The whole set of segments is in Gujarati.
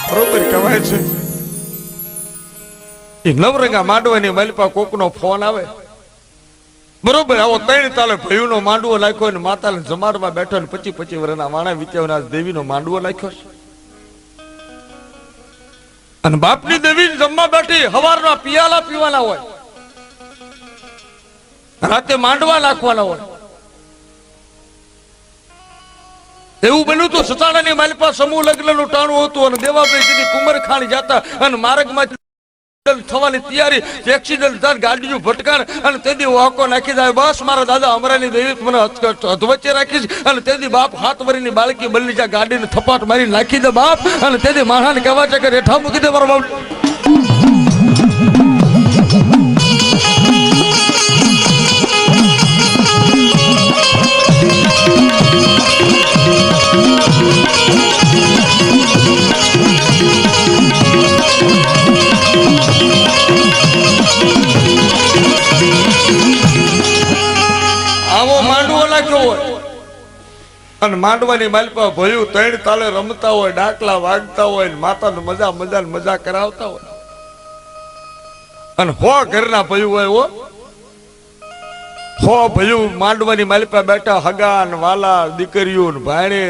બરોબર કહેવાય છે એ નવરંગા માંડવાની માલિપા કોકનો ફોન આવે, બરોબર આવો 3 તાલે ભયુનો માંડવો નાખ્યો ને માતાને જમાડવા બેઠો ને 25 વર્ષના વાણા વિત્યાવના દેવીનો માંડવો નાખ્યો છે અને બાપની દેવી જમવા બેઠી હવારના પિયાલા પીવાના હોય, રાતે માંડવા નાખવાના હોય. એવું બન્યું તો સતાણાની માલિપા સમૂહ લગ્નનું ટાણું હતું અને દેવાભાઈ સીધી કુંમરખાણી જતા અને માર્ગમાં થવાની તૈયારી, એક્સિડન્ટ થાય, ગાડીઓ ભટકાણ અને તેથી વાકો નાખી જાય. બસ મારા દાદા અમરાની દેવી મને અધવચ્ચે રાખીશ અને તેથી બાપ 7 વર્ષની બાળકી બની જાય, ગાડીને થપાટ મારી નાખી દે બાપ અને તેથી માણાને કહેવા છે કે રેઠા મૂકી દે મારા બાપ. આવો માંડવો નાખ્યો હોય અને માંડવાની માલિપા ભયું 3 તાલે રમતા હોય, ડાકલા વાગતા હોય, માતાને મજા કરાવતા હોય અને 100 ઘરના ભયું હોય, 100 ભયું માંડવાની માલિપા બેઠા, હગા ને વાલા દીકરીઓ ને ભાણે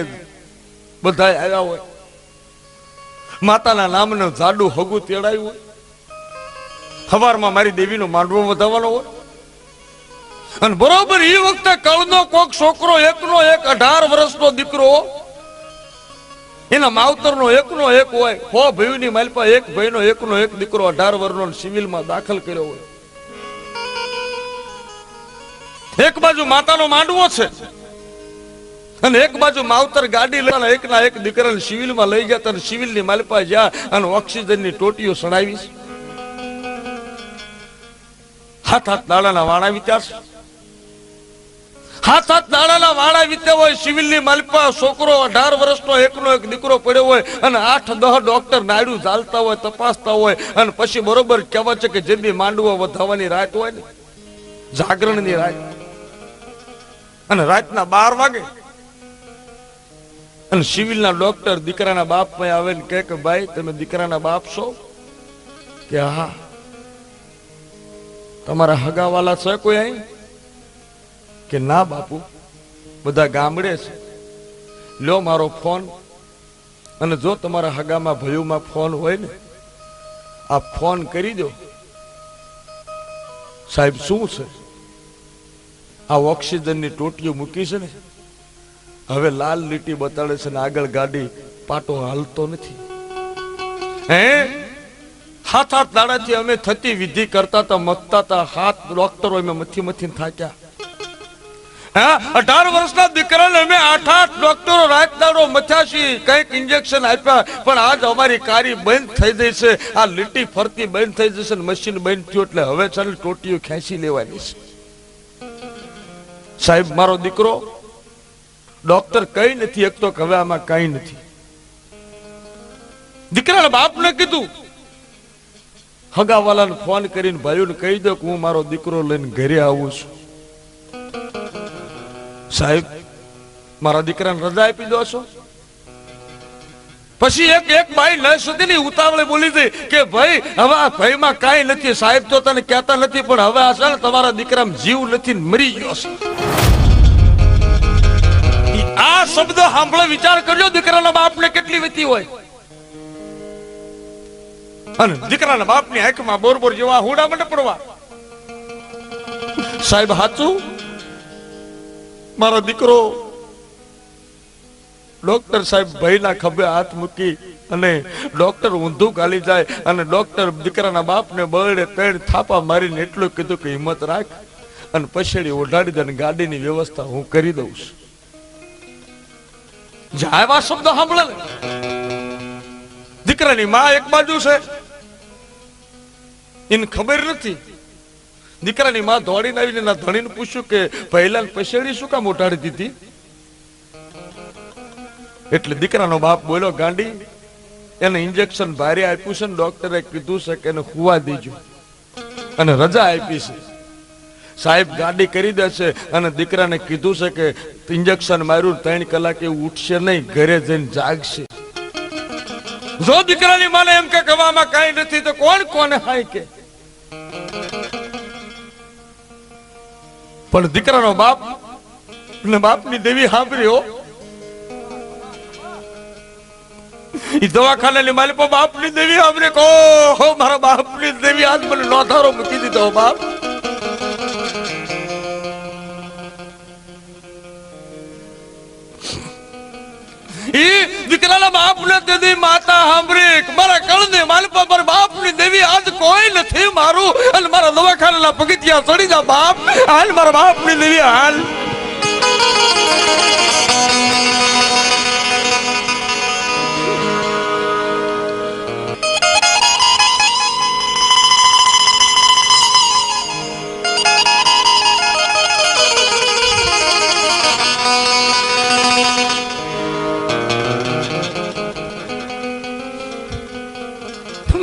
બધા આવ્યા હોય, માતાના નામનું જાડું હગું તેડાયું હોય. સવારમાં મારી દેવીનો માંડવો વધાવવાનો હોય અને બરોબર એ વખતે કળનો કોક છોકરો એકનો એક 18 વર્ષનો દીકરો એના માવતરનો એકનો એક હોય, 100 ભાઈની માલિપા એક ભાઈનો એકનો એક દીકરો 18 વર્ષનો સિવિલમાં દાખલ કર્યો હોય. એક બાજુ માતાનો માંડવો છે અને એક બાજુ માવતર ગાડી લઈને એકના એક દીકરાને સિવિલમાં લઈ જતા અને સિવિલની માલિપા જ્યાં અને ઓક્સિજનની ટોટીઓ સડાવી, હાથ દાડાના વાણા વિચાર, હાથ દાડાના વાણા વીતે હોય. સિવિલની માલિપા છોકરો 18 વર્ષનો એકનો એક દીકરો પડ્યો હોય અને 8-10 ડોક્ટર નાડું ચાલતા હોય, તપાસતા હોય અને પછી બરોબર કહેવાય છે કે જે બી માંડવો વધાવવાની રાત હોય ને, જાગરણની રાત, અને રાતના 12 વાગે અને સિવિલના ડોક્ટર દીકરાના બાપ માં આવે ને કહે કે ભાઈ તમે દીકરાના બાપ છો? કે હા. તમારા હગાવાલા છે કોઈ અહીં? કે ના બાપુ, બધા ગામડે છે. લ્યો મારો ફોન, અને જો તમારા હગામાં ભયુમાં ફોન હોય ને આ ફોન કરી દો. સાહેબ શું છે? આ ઓક્સિજનની ટોટીઓ મૂકી છે ને, હવે લાલ લીટી બતાડે છે ને આગળ ગાડી પાટો હાલતો નથી. હે 7 દાડાથી અમે થતી વિધિ કરતા હતા, મથતા હતા, 7 ડોક્ટરો અમે મથી થાક્યા. 18 વર્ષના દીકરાને અમે 8 ડોક્ટરો રાત દાડો મથ્યા છીએ, કઈક ઇન્જેક્શન આપ્યા, પણ આજ અમારી કારી બંધ થઈ ગઈ છે, આ લીટી ફરતી બંધ થઈ જશે ને મશીન બંધ થયું એટલે હવે ચાલ ટોટીઓ ખેંચી લેવાની છે. સાહેબ મારો દીકરો ડોક્ટર કઈ નથી એક તો હવે આમાં કઈ નથી. દીકરાના બાપને કીધું, હગાવાલાને ફોન કરીને ભાઈઓને કહી દો કે હું મારો દીકરો લઈને ઘરે આવું છું. સાહેબ મારા દીકરાને રજા આપી દો છો? પછી એક બાઈ નસ હતી ને ઉતાવળે બોલી હતી કે ભાઈ હવે આ ભાઈમાં કાંઈ નથી. સાહેબ તો તને કહેતા નથી પણ હવે આ છે ને તમારા દીકરામાં જીવ નથી, મરી ગયો છે. આ શબ્દ સાંભળો, વિચાર કરજો દીકરાના બાપને કેટલી વીતી હોય. અને દીકરાના બાપની આંખમાં બોરબોર જેવા હુડા મને પડવા. સાહેબ હાચું? મારો દીકરો ડોક્ટર સાહેબ ભાઈના ખભે હાથ મૂકી અને ડોક્ટર ઊંધું ગાલી જાય અને ડોક્ટર દીકરાના બાપને બળે 3 થાપા મારીને એટલું કીધું કે હિંમત રાખ અને પછેડી ઓઢાડી દે અને ગાડીની વ્યવસ્થા હું કરી દઉં છું. જાવા શબ્દ સાંભળે ને, દીકરાની માં એક બાજુ છે, એને ખબર નથી. દીકરાની માં દોડીને આવીને એના ધણીને પૂછ્યું કે પહેલા પછેડી શું કામ ઓઢાડી દીધી? એટલે દીકરાનો બાપ બોલ્યો, ગાંડી એને ઇન્જેક્શન ભારે આપ્યું છે ને ડોક્ટરે કીધું છે કે એને હુવા દીજો અને રજા આપી છે. સાહેબ ગાડી કરી દેશે અને દીકરાને કીધું છે કે ઇન્જેક્શન માર્યું 3 કલાક એવું ઉઠશે નહીં, ઘરે જઈને જાગશે. જો દીકરાની માને એમ કે કવામાં કાંઈ નથી તો કોણ કોને હાય કે? પણ દીકરાનો બાપ ને બાપની દેવી સાંભળ્યો. ઈ દવાખાનાની માલિકો બાપની દેવી સાંભળે કહો હો મારા બાપની દેવી આજ મને લોધારો મૂકી દીધો બાપ. દીકરાના બાપ ને દીદી માતા સાંભળી મારા કળને માલપા પર બાપ ની દેવી આજ કોઈ નથી મારું અને મારા દવાખાનાના પગથિયા ચડી જા બાપ હાલ મારા બાપ ની દેવી હાલ.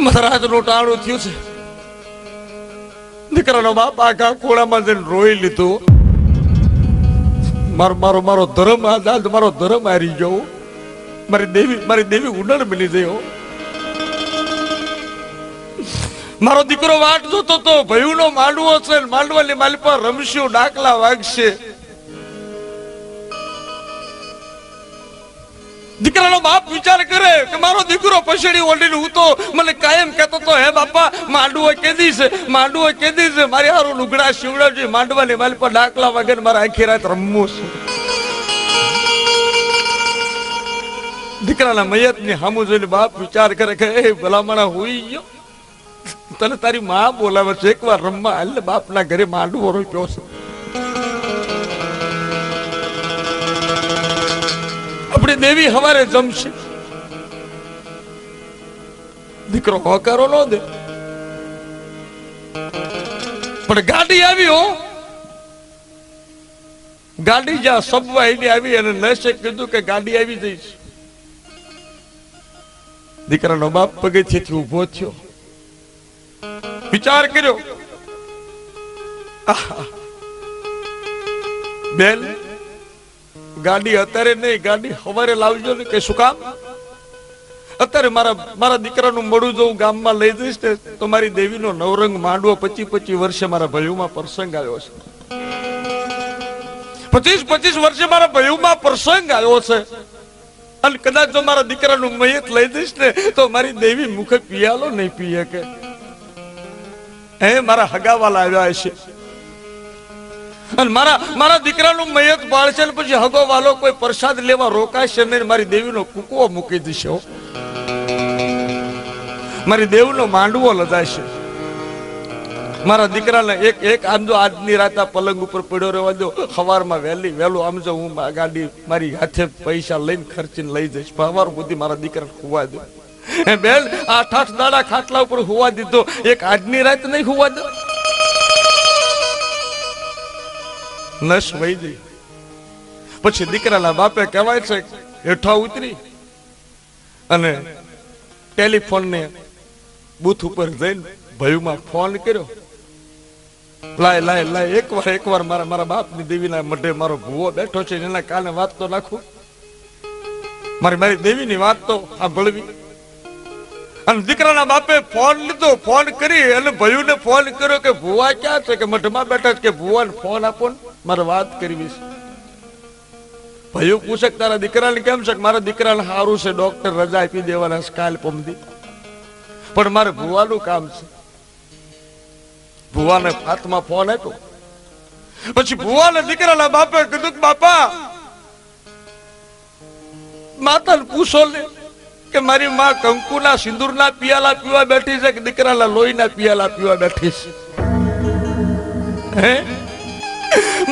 મહારાજ નું ટાણું થયું છે. દીકરાનો બાપ આખા ખોળામાં જઈને રોઈ લીધું. મારો મારો ધર્મ આજ મારો ધર્મ હારી ગયો. મારી દેવી ઉડણ બની ગયો. મારો દીકરો વાટ જોતો તો ભયુનો માંડવો છે માંડવાની માલી પર રમશું ડાકલા વાગશે. દીકરાનો બાપ વિચાર કરે કે મારો દીકરો પછડી ઓઢીને હું તો મને કાયમ કહેતો તો હે બાપા માંડવો કેદી છે મારી હારું લુગડા શિવડાવજે માંડવાની માલી પર ડાકલા વાગે મારે આખી રાત રમવું છે. દીકરાના મયત ની સામું જોઈને બાપ વિચાર કરે કે એ ભલામણા હોઈ ગયો તને તારી માં બોલાવે છે એકવાર રમવા હાલ બાપના ઘરે માંડવો રોપ્યો છે. આપણી દેવી હવારે જમશે. દીકરો હોકારો નો દે પણ ગાડી આવી હો ગાડી જ્યાં સબવાઈ આવી અને નશે કીધું કે ગાડી આવી જઈશ. દીકરાનો બાપ પગથિયેથી ઉભો થયો વિચાર કર્યો બેન ગાડી અત્યારે નહીં ગાડી સવારે લાવજો ને કે શું કામ? અત્યારે મારા દીકરાનું મળું જો હું ગામમાં લઈ જઈશ ને તો મારી દેવીનો નવરંગ માંડવો 25 વર્ષે મારા ભયુમાં પ્રસંગ આવ્યો છે. 25 વર્ષે મારા ભયુમાં પ્રસંગ આવ્યો છે અને કદાચ જો મારા દીકરાનું મયત લઈ જઈશ ને તો મારી દેવી મુખે પિયાલો નહીં પીએ કે હે મારા હગાવાલા આવ્યા છે અને મારા દીકરાનું મયત બાળશે ને પછી હગો વાલો કોઈ પ્રસાદ લેવા રોકાશે નહીં. મારી દેવીનો કુકવો મૂકી દેશે. મારી દેવનો માંડવો લદાશે. મારા દીકરાને એક આમ જો આજની રાત પલંગ ઉપર પડ્યો રહેવા દો સવારમાં વહેલું આમ જો હું ગાડી મારી હાથે પૈસા લઈને ખર્ચીને લઈ જઈશ. સવાર સુધી મારા દીકરાને ખુવા દો બેન. 8 દાડા ખાટલા ઉપર હુવા દીધો એક આજની રાત નહીં હુવા દો. નશ વહી ગઈ. પછી દીકરાના બાપે કહેવાય છે હેઠા ઉતરી અને ટેલિફોન ને બૂથ ઉપર જઈને ભયુમાં ફોન કર્યો. લાય એકવાર મારા બાપની દેવીના મઢે મારો ભૂવો બેઠો છે એના કાને વાત તો નાખું. મારી દેવીની વાત તો સાંભળવી. અને દીકરાના બાપે ફોન લીધો. ફોન કરી અને ભયુને ફોન કર્યો કે ભૂવા ક્યાં છે કે મઢમાં બેઠા છે કે ભૂવાને ફોન આપો ને મારે વાત કરવી છે. ભયું પૂછે તારા દીકરાને કેમ છે? મારા દીકરાને સારું છે ડોક્ટર રજા આપી દેવાના કાલ પમદી પણ મારે ભૂવાનું કામ છે. ભૂવાને હાથમાં ફોન આપ્યો. પછી ભૂવાને દીકરાના બાપે કીધું કે બાપા માતાને પૂછો લે કે મારી માં કંકુના સિંદૂરના પિયાલા પીવા બેઠી છે કે દીકરાના લોહીના પિયાલા પીવા બેઠી છે? હે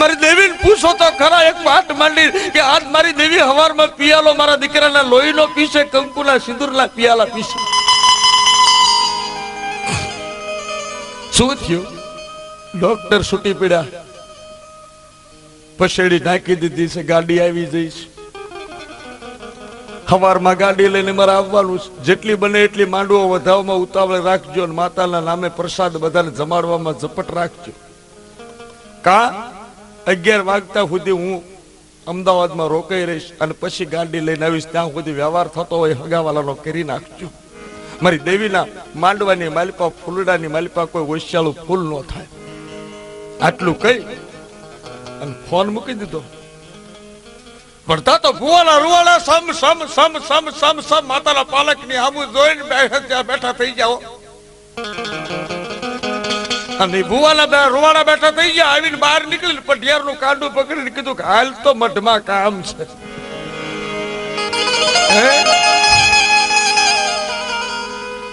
મારી દેવીને પૂછો તો ખરા એક વાત માંડી કે આજ મારી દેવી હવારમાં પિયાલો મારા દીકરાના લોહીનો પીશે કંકુના સિંદૂરના પિયાલા પીશે. શું થયું? ડોક્ટર છૂટી પડ્યા. પછેડી નાખી દીધી છે. ગાડી આવી જઈશ. સવારમાં ગાડી લઈને મારે આવવાનું છે. જેટલી બને એટલી માંડવો વધાવવામાં ઉતાવળ રાખજો અને માતાના નામે પ્રસાદ બધાને જમાડવામાં ઝપટ રાખજો. કા 11 વાગતા સુધી હું અમદાવાદમાં રોકાઈ રહીશ અને પછી ગાડી લઈને આવીશ, ત્યાં સુધી વ્યવહાર થતો હોય હગાવાલાનો કરી નાખજો. મારી દેવીના માંડવાની માલિપા, ફૂલડાની માલિપા કોઈ ઓશિયાળું ફૂલ ન થાય. આટલું કહી અને ફોન મૂકી દીધો. પડતા તો ભુવાના રૂવાડા સમ સમ સમ સમ સમ સમ માતાના પાલકની આમુ જોઈને બેઠા થઈ જાઓ. અને ભુવાના રૂવાડા બેઠા થઈ ગયા. આવીને બહાર નીકળીને પઢિયારનું કાંડું પકડીને કીધું કે હાલ તો મઢમાં કામ છે.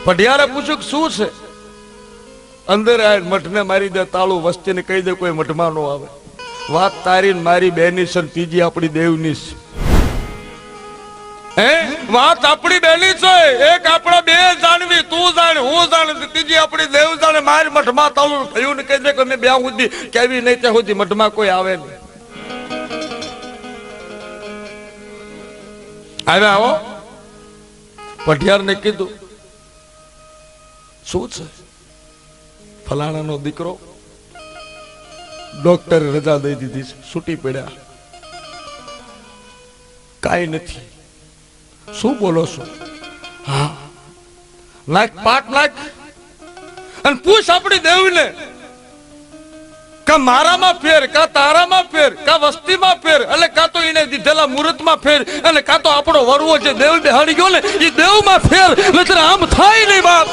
પઢિયારે પૂછ્યું કે શું છે? અંદર આવીને મઠને મારી દે તાળું, વસ્તીને કહી દે કોઈ મઠમાં ન આવે. વાત તારી મારી બેની છે, ત્રીજી આપણી દેવની છે. વાત આપણી બેની છે. એક આપણા બે જાણવી, તું જાણ હું જાણ, ત્રીજી આપણી દેવ જાણે. મારી મઠમાં તાળું થયું ને કહી દે કે મેં બે સુધી કેવી નહીં ત્યાં સુધી મઠમાં કોઈ આવે નહીં. આવ્યા આવો. પઢિયારને કીધું શું છે? ફલાણાનો દીકરો ડોક્ટરે રજા દઈ દીધી છે, છૂટી પડ્યા. કાઈ નથી. શું બોલો છો? હા, નાખ પાટ નાખ અને પૂછ આપણી દેવને કે મારામાં ફેર, કા તારામાં ફેર, કા વસ્તીમાં ફેર, એટલે કા તો એને દીધેલા મુહૂર્તમાં ફેર, અને કા તો આપણો વરવો જે દેવ બેહાડી ગયો ને એ દેવમાં ફેર. નહીતર આમ થાય નહીં બાપ.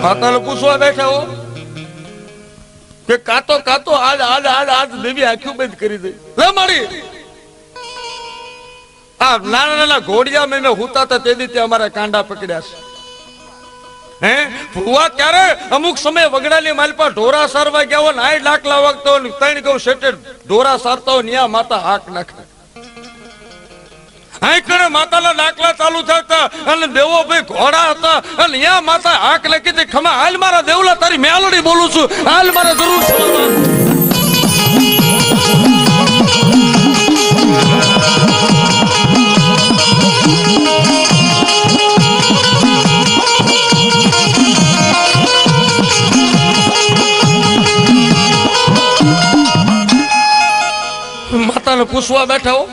માતાને પૂછવા બેઠા હો કે કાતો કાતો આજ આજ આજ આજ દેવી આંખો બંધ કરી દે. લે મારી આ નાના નાના ઘોડિયા મેં હુતા હતા તે રીતે અમારા કાંડા પકડ્યા છે. ભુવા ક્યારે અમુક સમય વગડાની માલપા ઢોરા સારવા ગયા હોય, 8 લાખ વાગતો હોય, 3 ગૌ સેટે ઢોરા સારતા હોય, ન્યા માતા હાક નાખે. આંકડે માતાના દાખલા ચાલુ થતા અને દેવો ભાઈ ઘોડા હતા અને યા માતા હાક લખી હતી, ખમા હાલ મારા દેવલા તારી મેલડી બોલું છું, હાલ મારા જરૂર છે. માતાને પૂછવા બેઠા હો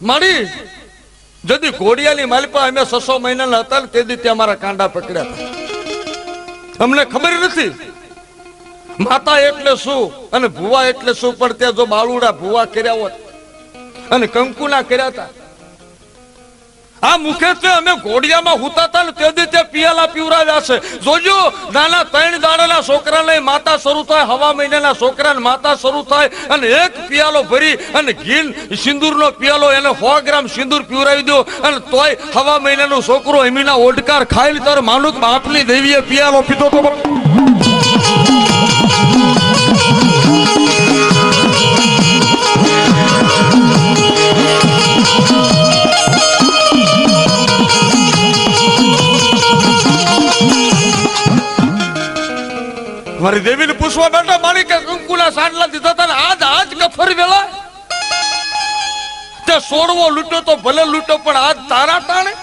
મારી જદી ઘોડિયાની માલિપા અમે 600 મહિનાના હતા ને તે દી અમારા કાંડા પકડ્યા હતા. અમને ખબર નથી માતા એટલે શું અને ભુવા એટલે શું, પણ ત્યાં જો બાળુડા ભુવા કર્યા હોત અને કંકુના કર્યા હતા. આ મુખ્યત્વે અમે ઘોડિયામાં હુતા હતા ને તે દી પિયાલા પીવરાવ્યા છે. જોજો નાના 3 દાડાના છોકરાને માતા શરૂ થાય, હવા મહિનાના છોકરાને માતા શરૂ થાય અને એક પિયાલો ભરી અને ઘી સિંદૂરનો પિયાલો એને 100 ગ્રામ સિંદૂર પીવરાવી દો અને તોય હવા મહિનાનો છોકરો એમીના ઓડકાર ખાઈ તારે માનુક બાપની દેવીએ પિયાલો પીધો તો. મારી દેવીને પૂછવા બેઠા મારી કે કંકુના સાંડલા દીધા હતા આજ આજ કફર વેલા તે સોડવો લૂટો તો ભલે લૂટો પણ આજ તારા ટાણે.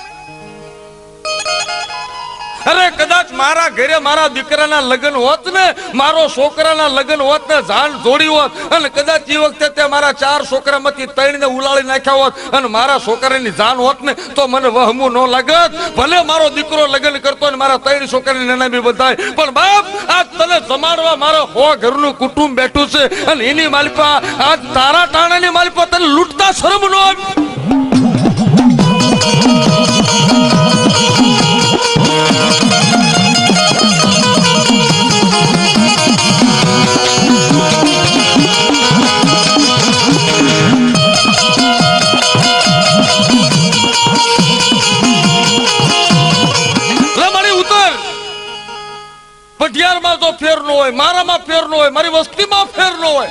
અરે કદાચ મારા ઘરે મારા દીકરાના લગ્ન હોત ને, મારો છોકરાના લગ્ન હોત ને, જાન જોડી હોત અને કદાચ એ વખતે તે મારા 4 છોકરામાંથી 3 ને ઉલાળી નાખ્યા હોત અને મારા છોકરાની જાન હોત ને તો મને વહમું ન લાગત. ભલે મારો દીકરો લગ્ન કરતો ને મારા 3 છોકરાની નનામી બધાય, પણ બાપ આજ તને જમાડવા મારા 100 ઘરનું કુટુંબ બેઠું છે અને એની માલિપા આજ તારા ટાણાની માલિપા તને લૂંટતા શરમ ન આવી. પઢિયારમાં જો ફેર ન હોય, મારામાં ફેર ન હોય, મારી વસ્તીમાં ફેર ન હોય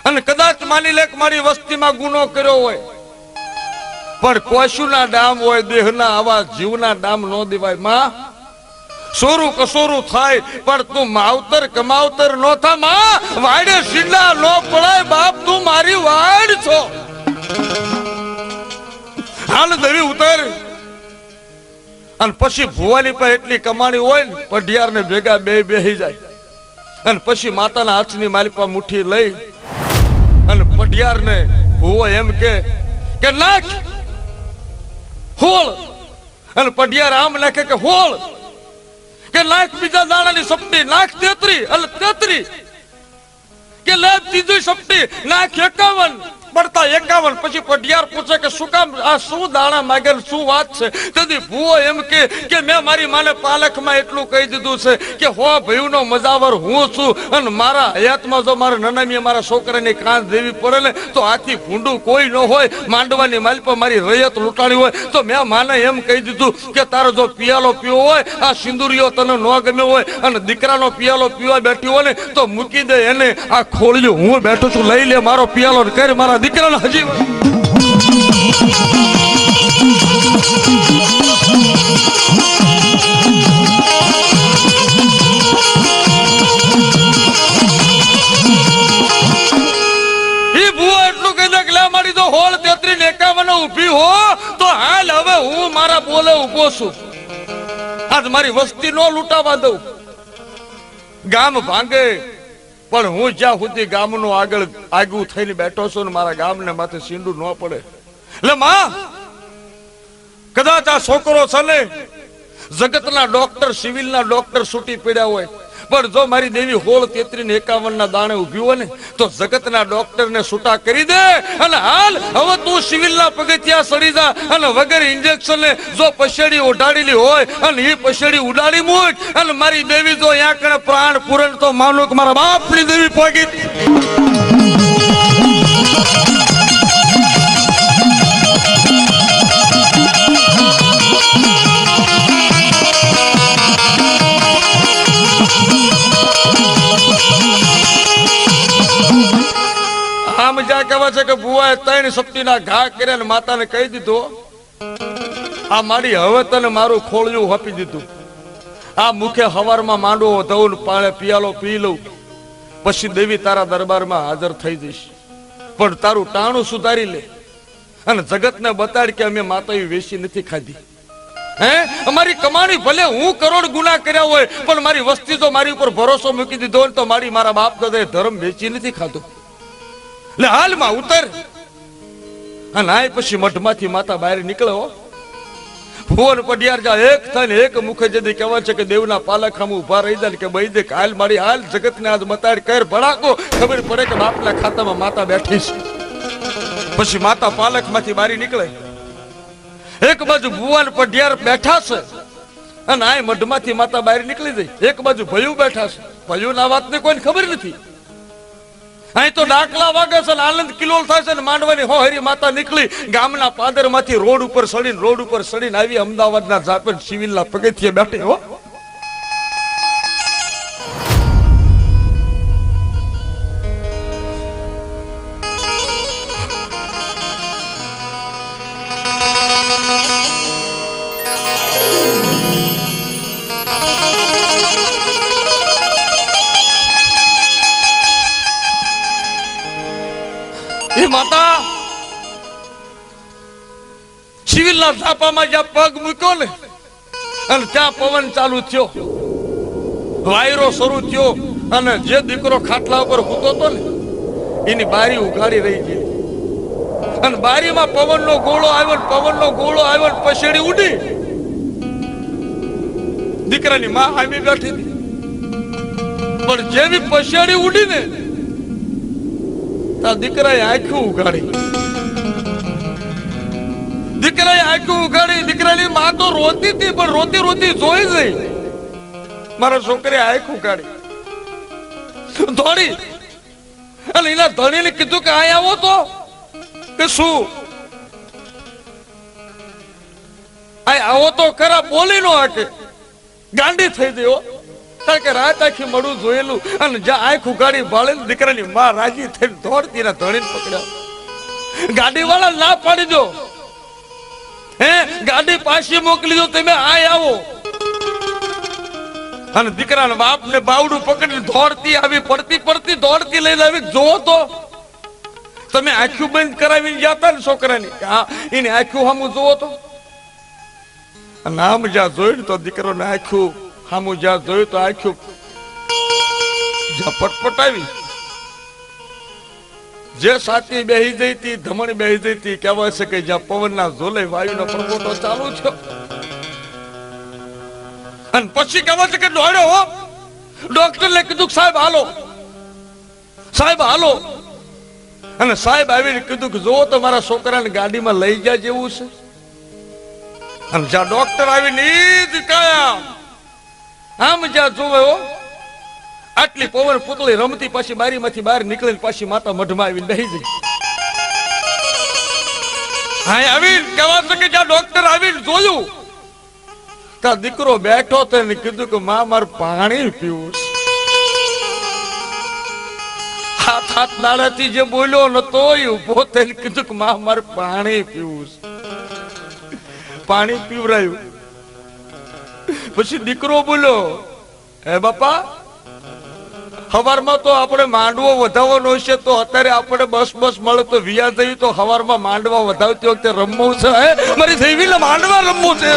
અને કદાચ માની લે કે મારી વસ્તીમાં ગુનો કર્યો હોય પણ પશુના ડામ હોય, દેહના આવા જીવના ડામ ન દેવાય. માં સોરું કસોરું થાય પણ તું માવતર કમાવતર નો થા માં, વાડે સીડા નો પડાય બાપ, તું મારી વાડ છો. હાલ દેવી ઉતાર. અને પછી ભુવાની પર એટલી કમાણી હોય ને, પઢિયાર ને ભેગા બે બેહી જાય અને પછી માતાના હાથની માલિપા મુઠ્ઠી લઈ અને પઢિયાર ને ભુવો એમ કે નાખ હોળ, અને પઢિયાર આમ નાખે કે હોળ, કે નાખ બીજા દાણાની સપટી, નાખ 33 અને 33, કે લે ત્રીજી સપટી, નાખ 51 પડતા 51. પછી પઢિયાર પૂછે કે શું કામ આ શું દાણા માગે, શું વાત છે? તેથી ભૂવો એમ કે મેં મારી માને પાલખમાં એટલું કહી દીધું છે કે હો ભયુનો મજાવર હું છું, અને મારા હયાતમાં જો મારા નનામીએ મારા છોકરાની કાંસ દેવી પડે ને તો આથી ભૂંડું કોઈ ન હોય, માંડવાની માલ પર મારી રૈયત લૂંટાણી હોય તો મેં માને એમ કહી દીધું કે તારો જો પિયાલો પીવો હોય, આ સિંદુરીઓ તને ન ગમ્યો હોય અને દીકરાનો પિયાલો પીવા બેઠી હોય ને તો મૂકી દે એને, આ ખોળ્યું હું બેઠો છું લઈ લે મારો પિયાલો ને કરી મારા દીકરાને હજી. મારી જો હોળ 33 51 ઊભી હો તો હાલ હવે હું મારા બોલે ઊભો છું. આજ મારી વસ્તી નો લૂંટાવા દઉં. ગામ ભાંગે પણ હું જ્યાં સુધી ગામનો આગળ થઈને બેઠો છું ને મારા ગામને માથે સીંડું ન પડે. એટલે માં કદાચ આ છોકરો છે ને જગતના ડોક્ટર, સિવિલના ડોક્ટર છૂટી પડ્યા હોય, પણ જો મારી દેવી હોળ 33 ને 51 ના દાણે ઉભી હોય ને તો જગતના ડોક્ટર ને છૂટા કરી દે. અને હાલ હવે તું સિવિલના પગથિયા સડી જા અને વગર ઇન્જેક્શન ને જો પછેડી ઉડાડેલી હોય અને એ પછેડી ઉડાડી મૂક, અને મારી દેવી જો અહીંયા કણે પ્રાણ પૂરણ તો માનો કે મારા બાપની દેવી પોગી. આમ જ્યાં કહેવાય છે કે બુવાએ 3 સપ્તીના ઘા કર્યા ને માતાને કહી દીધો આ મારી હવે તને મારું ખોળિયું આપી દીધું, આ મુખે હવારમાં માંડવો ધોઉં પાણે પિયાલો પી લઉં, પછી દેવી તારા દરબારમાં હાજર થઈ જઈશ, પણ તારું ટાણું સુધારી લે અને જગતને બતાડ કે અમે માતા એવી વેચી નથી ખાધી. હે અમારી કમાણી ભલે હું કરોડ ગુના કર્યા હોય પણ મારી વસ્તી જો મારી ઉપર ભરોસો મૂકી દીધો હોય તો મારા બાપ દાદાએ ધર્મ વેચી નથી ખાધો. એટલે હાલમાં ઉતર. અને આ પછી મઠમાંથી માતા બહાર નીકળે હો. ભુવન પઢિયાર જા એક થઈને એક મુખે જદી કહેવાય છે કે દેવના પાલખામાં ઉભા રહી જાય કે બઈ દે હાલ મારી હાલ જગતને આજ મતાડ કર ભડાકો, ખબર પડે કે બાપના ખાતામાં માતા બેઠી છે. પછી માતા પાલખમાંથી બહાર નીકળે. એક બાજુ ભુવન પઢિયાર બેઠા છે અને આ મઢમાંથી માતા બહાર નીકળી જાય. એક બાજુ ભયું બેઠા છે. ભયુંના વાતની કોઈને ખબર નથી. અહીં તો ડાકલા વાગે છે, આનંદ કિલોલ થાય છે, માંડવાની હોહરી માતા નીકળી ગામના પાદરમાંથી રોડ ઉપર સડીને આવી અમદાવાદના જાપેર સિવિલના પગથિયે બેઠી હો. માતા સિવિલના ઝાપામાં જ્યાં પગ મૂક્યો ને અને ત્યાં પવન ચાલુ થયો, વાયરો શરૂ થયો અને જે દીકરો ખાટલા ઉપર સૂતો હતો ને એની બારી ઉઘાડી રહી ગઈ અને બારીમાં પવનનો ગોળો આવ્યો ને પછેડી ઉડી. દીકરાની માં આમી બેઠી હતી પણ જેવી પછેડી ઉડી ને દીકરાએ આંખું ઉઘાડી. દીકરાની માં તો રોતી હતી પણ રોતી જોઈ ગઈ. મારા છોકરી આંખ ઉઘાડી દોડી અને એના ધણીને કીધું કે આ આવો તો કે શું આવો તો ખરા, બોલી નો આકે ગાંડી થઈ ગઈ હો. કારણ કે રાત આખી મળું જોયેલું અને જ્યાં આંખ ઉઘાડી ભાળેલું દીકરાની માં રાજી થઈને દોડતી એના ધણીને પકડ્યા. ગાડી વાળા ના પાડી દો, હે ગાડી પાછી મોકલી દો, તમે આવો. અને દીકરાના બાપ ને બાવડું પકડી દોડતી આવી, પડતી પડતી દોડતી લઈને આવી. જો તો તમે આંખું બંધ કરાવીને જતા ને છોકરાની, હા એની આંખું સામું જોવો તો, અને આમ જ્યાં જોયું તો દીકરોને આંખું સામું જ્યાં જોયું તો આંખું જ્યાં પટપટાવી, જે સાથી બેહી જઈ હતી, ધમણ બેહી જઈ હતી, કહેવાય છે કે જ્યાં પવનના ઝોલે વાયુનો પ્રગોટો ચાલુ છે. અને પછી કહેવાય છે કે દોડ્યો હો, ડોક્ટરને કીધું સાહેબ હાલો, સાહેબ હાલો. અને સાહેબ આવીને કીધું કે જો તો મારા છોકરાને ગાડીમાં લઈ જાય જેવું છે. અને જ્યાં ડોક્ટર આવીને આમ જ્યાં જોવે હો, આટલી પવન પુતળી રમતી પાછી બારીમાંથી બહાર નીકળીને પાછી માતા મઢમાં આવીને બેહી જઈ. હા આવીને કહેવા છે કે જ્યાં ડોક્ટર આવીને જોયું ત્યાં દીકરો બેઠો તો એને કીધું કે માં મારે પાણી પીવું છે. હાથ હાથ દાડાથી જે બોલ્યો નતો એ ઉભો થઈને કીધું કે માં મારે પાણી પીવું છે. પાણી પીવરાયું. પછી દીકરો બોલ્યો, હે બાપા, હવારમાં તો આપણે માંડવો વધાવવાનો છે, તો અત્યારે આપણે બસ મળે તો વિયા જઈએ તો હવારમાં માંડવા વધાવતી વખતે રમવું છે. હે મારી દેવીને માંડવા રમવું છે.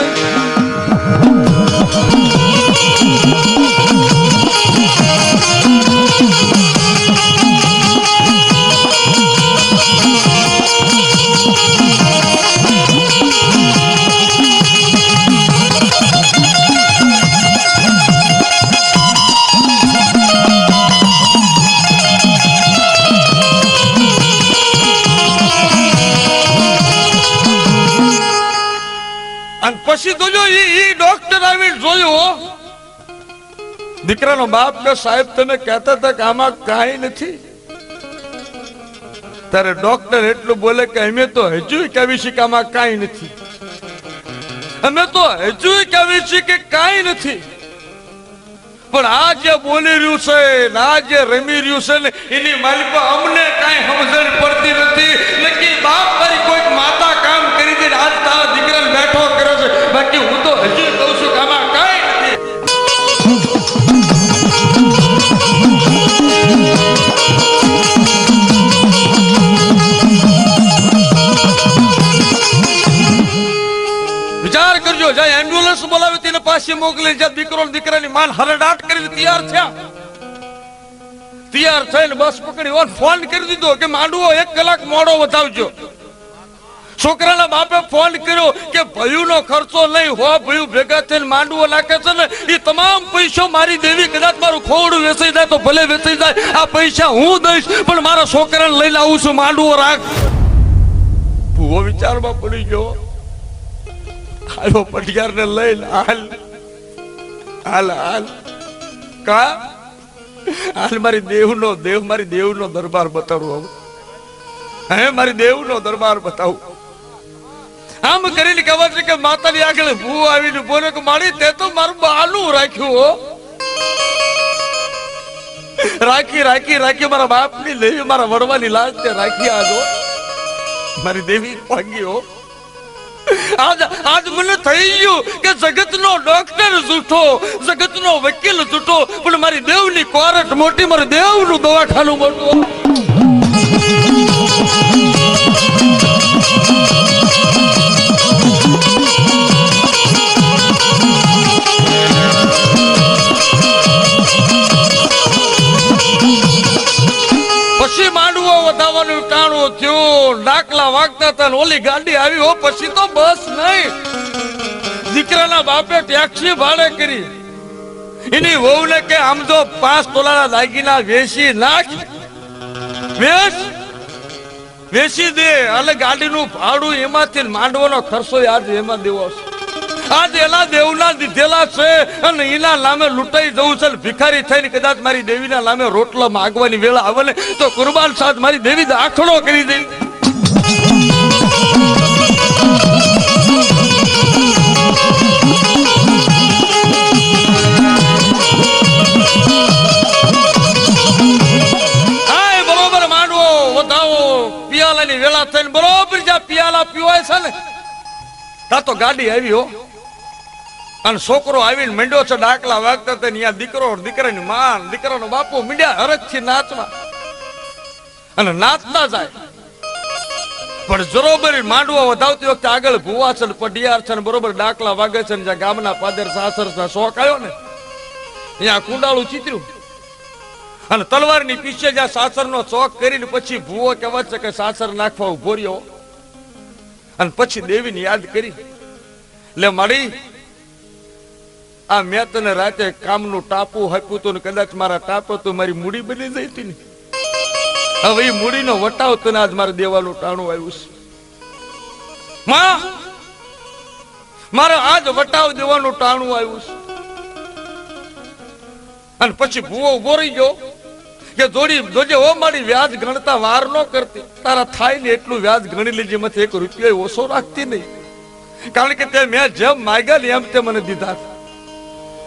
પછી તો જો ઈ ડોક્ટર આવીને જોયું, દીકરાનો બાપ કે સાહેબ તમે કહેતા હતા કે આમાં કાંઈ નથી. ત્યારે ડોક્ટર એટલું બોલે કે અમે તો હજુ કહેવી છે કે આમાં કાંઈ નથી, અમે તો હજુ કહેવી છે કે કાંઈ નથી. પણ આ જે બોલી રહ્યું છે ને આ જે રમી રહ્યું છે ને એની માલિક અમને કાંઈ સમજણ પડતી નથી. નક્કી બાપ તારી કોઈક માતા કામ કરી દે, આજ તારા દીકરાને બેઠો કર્યો છે. બાકી હું તો હજી કહું છું કે આમાં કાંઈ નથી. વિચાર કરજો, જ્યાં એમ્બ્યુલન્સ બોલાવી તેને પાછી મોકલી, જ્યાં દીકરો દીકરાની માન હરડાટ કરીને તૈયાર થયા, તૈયાર થઈને બસ પકડી ફોન કરી દીધો કે માંડવો 1 કલાક મોડો વધાવજો. છોકરાના બાપે ફોન કર્યો કે ભયુનો ખર્ચો નહીં હો, ભયું ભેગા થઈને માંડવો નાખે છે ને એ તમામ પૈસો મારી દેવી, કદાચ મારું ખોડું વેચાઈ જાય તો ભલે વેચાઈ જાય, આ પૈસા હું દઈશ, પણ મારા છોકરાને લઈને આવું છું, માંડવો રાખ. ભૂવો વિચારમાં પડી ગયો. આવ્યો પટિયાર ને લઈને, હાલ હાલ હાલ કા હાલ મારી દેવનો દરબાર બતાવું. હે મારી દેવનો દરબાર બતાવું. આમ કરીને કહેવા છે કે માતાની આગળ ભૂ આવીને બોલે કે મારી તે તો મારું બાનું રાખ્યું હો, રાખી મારા બાપની દેવી, મારા વડવાની લાજ તે રાખી. આજો મારી દેવી ભાગી હો. આજ મને થઈ ગયું કે જગતનો ડોક્ટર જૂઠો, જગતનો વકીલ જૂઠો, પણ મારી દેવની કોરટ મોટી, મારી દેવનું દવાખાનું મોટું. પછી માંડવો વધાવવાનું ટાણું થયું, ડાકલા વાગતા હતા, ઓલી ગાડી આવી હો. પછી તો બસ નહીં, દીકરાના બાપે ટેક્સી ભાડે કરી. એની વહુને કે આમ જો 5 તોલાના દાગીના વેચી નાખ, વેચી દે, અને ગાડીનું ભાડું એમાંથી માંડવાનો ખર્ચો આજે એમાં દેવો છે. આજ એના દેવના દીધેલા છે અને એના નામે લૂંટાઈ જવું છે. ભિખારી થઈને કદાચ મારી દેવીના નામે રોટલા માગવાની વેળા આવે ને તો કુરબાન સાથ મારી દેવી દાખલો કરી દે. બરોબર માંડવો વધાવો, પિયાલાની વેળા થઈને બરોબર જ્યાં પિયાલા પીવાય છે ને ત્યાં તો ગાડી આવી હો. અને છોકરો આવીને મંડ્યો છે ડાકલા વાગતા હતા, ત્યાં દીકરો દીકરાની માં દીકરાનો બાપુ મીંડ્યા હરખથી નાચવા અને નાચતા જાય. પણ બરોબર માંડવા વધાવતી વખતે આગળ ભુવા છે પઢિયાર છે બરોબર ડાકલા વાગે છે, જ્યાં ગામના પાદર સાસરના શોખ આવ્યો ને ત્યાં કુંડાળું ચીતર્યું અને તલવારની પીછે જ્યાં સાસરનો ચોક કરીને પછી ભુવો કહેવાય છે કે સાસર નાખવા ઉભો રહ્યો અને પછી દેવીને યાદ કરી, લે મારી આ મેં તને રાતે કામનું ટાપુ આપ્યું હતું ને કદાચ મારા ટાપો તો મારી મૂડી બની જઈ હતી ને, હવે એ મૂડીનો વટાવ તને આજ મારે દેવાનું ટાણું આવ્યું છે. માં મારે આજ વટાવ દેવાનું ટાણું આવ્યું છે. અને પછી ભૂવો ઉભો રહી ગયો કે જોજે ઓ મારી વ્યાજ ગણતા વાર ન કરતી, તારા થાય ને એટલું વ્યાજ ગણી લેજે, માંથી 1 રૂપિયો ઓછો રાખતી નહીં, કારણ કે તે મેં જેમ માગ્યા ને એમ તે મને દીધા.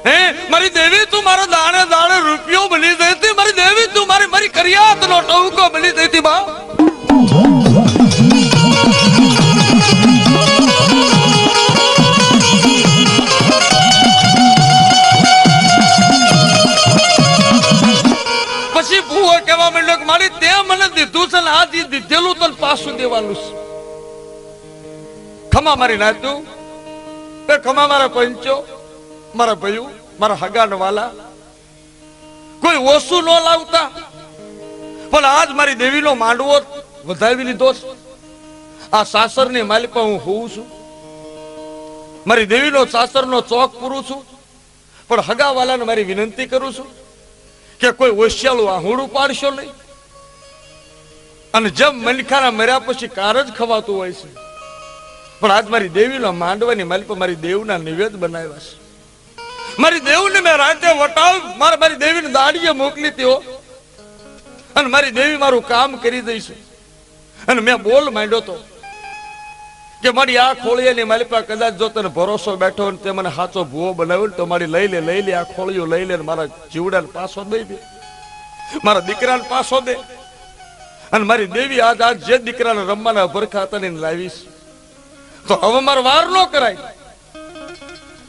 હે મારી દેવી તું મારો દાણે દાણે રૂપિયો બની જતી, મારી દેવી તું મારી કરિયાત નો ટહુકો બની જતી. બા પછી ભૂવો કહેવા માંડ્યો કે મારી તે મને દીધું છે ને આ દીધેલું તને પાછું દેવાનું છે. ખમા મારી નાતું કે ખમા મારા પંચો, મારા ભાઈઓ, મારા હગાન વાલા, કોઈ ઓછું ન લાવતા, પણ આજ મારી દેવીનો માંડવો વધાવી લીધો છે. આ સાસરની માલિકા હું હોઉં છું, મારી દેવીનો સાસરનો ચોક પૂરું છું, પણ હગા વાલાને મારી વિનંતી કરું છું કે કોઈ ઓશિયાળું આહુડું પાડશો નહીં. અને જેમ મનખાના મર્યા પછી કાર જ ખવાતું હોય છે, પણ આજ મારી દેવીનો માંડવાની માલિકા મારી દેવના નિવેદ બનાવ્યા છે. મારી દેવને મેં રાતે વટાવ મારી દેવીને દાડીએ મોકલી હતી અને મારી દેવી મારું કામ કરી દઈશું. અને મેં બોલ માંડ્યો તો કે મારી આ ખોળીની મારી પાસે કદાચ જો તને ભરોસો બેઠો ને તે મને સાચો ભૂવો બનાવ્યો ને તો મારી લઈ લે આ ખોળીઓ લઈ લે, મારા જીવડાને પાછો દઈ દે, મારા દીકરાને પાછો દે. અને મારી દેવી આજ જે દીકરાને રમવાના ભરખા હતા ને લાવીશ, તો હવે મારે વાર ન કરાય,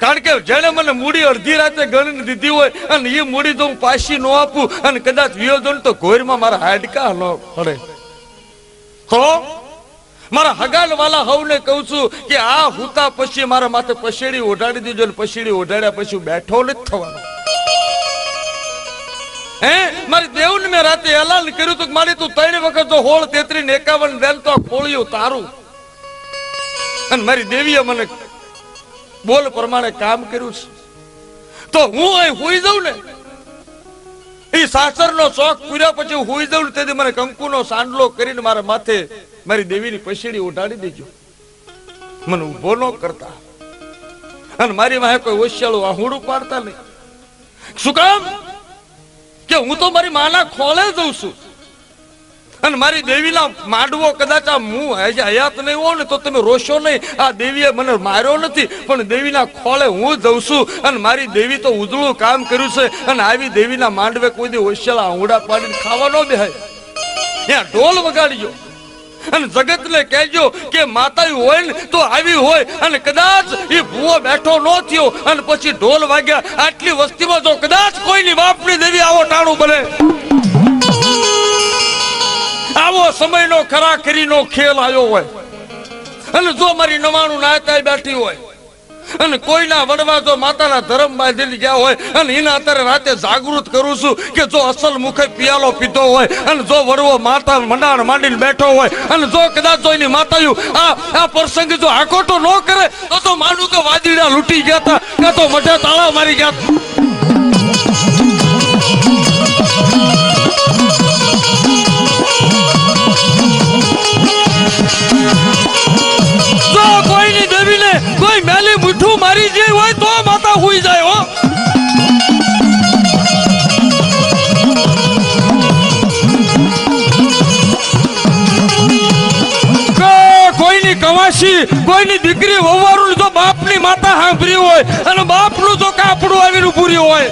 કારણ કે જેને મને મૂડી અડધી રાતે ગણીને દીધી હોય અને એ મૂડી તો હું પાછી ન આપું અને કદાચ વિયોજન તો ઘોરમાં મારા હાડકા ન પડે. તો મારા હગાલ વાલા હવને કહું છું કે આ હુતા પછી મારા માથે પછેડી ઓઢાડી દીજો, અને પછેડી ઓઢાડ્યા પછી બેઠો નથી થવાનો. હે મારી દેવને મેં રાતે એલાન કર્યું હતું કે મારી તું 3 વખત જો 16, 33 ને 51 રેલ તો ખોળ્યું તારું. અને મારી દેવીએ મને બોલ પ્રમાણે કામ કર્યું છે, તો હું અહીં હુઈ જાઉં ને એ સાસરનો શોખ પૂર્યા પછી હુઈ જાઉં તેથી મને કંકુનો સાંડલો કરીને મારા માથે મારી દેવીની પછેડી ઉડાડી દેજો, મને ઉભો ન કરતા. અને મારી વાહે કોઈ ઓશિયાળું આહુડું પાડતા નહીં. શું કામ કે હું તો મારી માના ખોળે જઉં છું, અને મારી દેવીના માંડવો કદાચ આ હું હયાત નહીં હોઉં ને તો તમે રોશો નહીં. આ દેવીએ મને માર્યો નથી, પણ દેવીના ખોળે હું જઉં છું. અને મારી દેવી તો ઉજળું કામ કર્યું છે, અને આવી દેવીના માંડવે કોઈ દી ઓશિયાળા આહુડા પાડીને ખાવા ન બેહાય. ત્યાં ઢોલ વગાડજો અને જગતને કહેજો કે માતા હોય ને તો આવી હોય, અને કદાચ એ ભૂવો બેઠો ન થયો અને પછી ઢોલ વાગ્યા, આટલી વસ્તીમાં જો કદાચ કોઈની બાપની દેવી આવો ટાણું બને, આવો સમયનો ખરાખરીનો ખેલ આવ્યો હોય, અને જો મારી 99 નાયતા બેઠી હોય અને કોઈના વડવા જો માતાના ધર્મ બાંધીને ગયા હોય, અને એના અત્યારે રાતે જાગૃત કરું છું કે જો અસલ મુખે પિયાલો પીધો હોય અને જો વડવો માતા મંડાણ માંડીને બેઠો હોય, અને જો કદાચ જો એની માતાયું આ પ્રસંગ જો આકોટો ન કરે તો માનું કે વાદીડા લૂંટી ગયા હતા, કાં તો મઢે તાળા મારી ગયા. જો કોઈની દેવીને કોઈ મેલી મીઠું મારી જાય હોય તો માતા હુઈ જાય હો. કોઈની કવાસી કોઈની દીકરી વવારું જો બાપની માતા સાંભળી હોય અને બાપનું જો કાપડું આવીને પૂર્યું હોય,